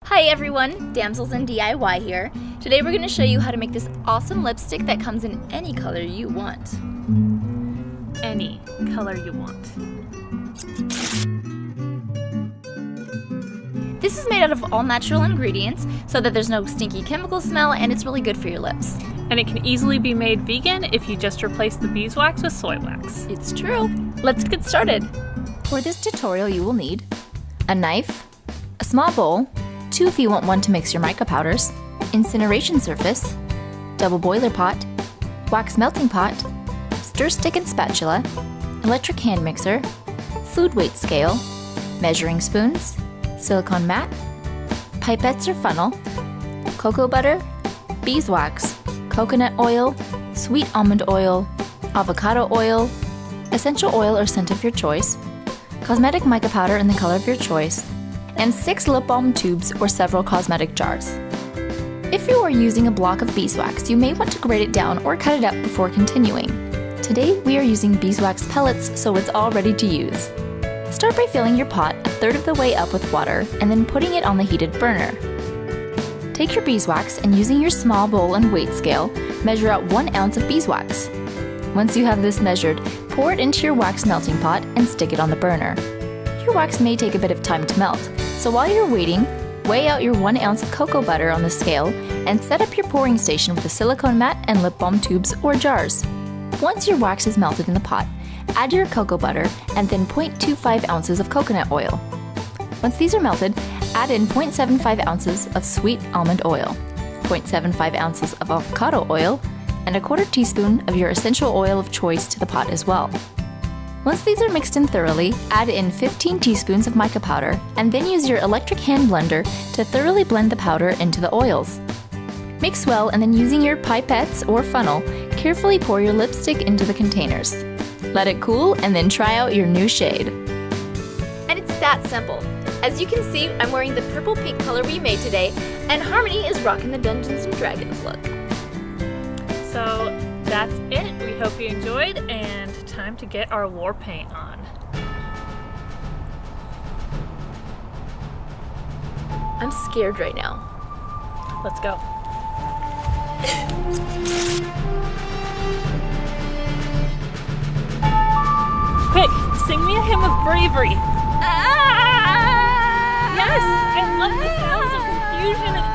Hi everyone, DamselsinDIY here. Today we're going to show you how to make this awesome lipstick that comes in any color you want. Any color you want. This is made out of all natural ingredients so that there's no stinky chemical smell and it's really good for your lips. And it can easily be made vegan if you just replace the beeswax with soy wax. It's true. Let's get started. For this tutorial you will need a knife, a small bowl, 2 if you want one to mix your mica powders, incineration surface, double boiler pot, wax melting pot, stir stick and spatula, electric hand mixer, food weight scale, measuring spoons, silicone mat, pipettes or funnel, cocoa butter, beeswax, coconut oil, sweet almond oil, avocado oil, essential oil or scent of your choice, cosmetic mica powder in the color of your choice, and 6 lip balm tubes or several cosmetic jars. If you are using a block of beeswax, you may want to grate it down or cut it up before continuing. Today we are using beeswax pellets, so it's all ready to use. Start by filling your pot a third of the way up with water and then putting it on the heated burner. Take your beeswax and using your small bowl and weight scale, measure out 1 ounce of beeswax. Once you have this measured, pour it into your wax melting pot and stick it on the burner. Your wax may take a bit of time to melt, so while you're waiting, weigh out your 1 ounce of cocoa butter on the scale and set up your pouring station with a silicone mat and lip balm tubes or jars. Once your wax is melted in the pot, add your cocoa butter and then 0.25 ounces of coconut oil. Once these are melted, add in 0.75 ounces of sweet almond oil, 0.75 ounces of avocado oil, and a 1/4 teaspoon of your essential oil of choice to the pot as well. Once these are mixed in thoroughly, add in 15 teaspoons of mica powder and then use your electric hand blender to thoroughly blend the powder into the oils. Mix well and then using your pipettes or funnel, carefully pour your lipstick into the containers. Let it cool and then try out your new shade. And it's that simple. As you can see, I'm wearing the purple pink color we made today, and Harmony is rocking the Dungeons and Dragons look. So that's it. We hope you enjoyed, and time to get our war paint on. I'm scared right now. Let's go. Quick, sing me a hymn of bravery. Yes, I love the sounds of confusion and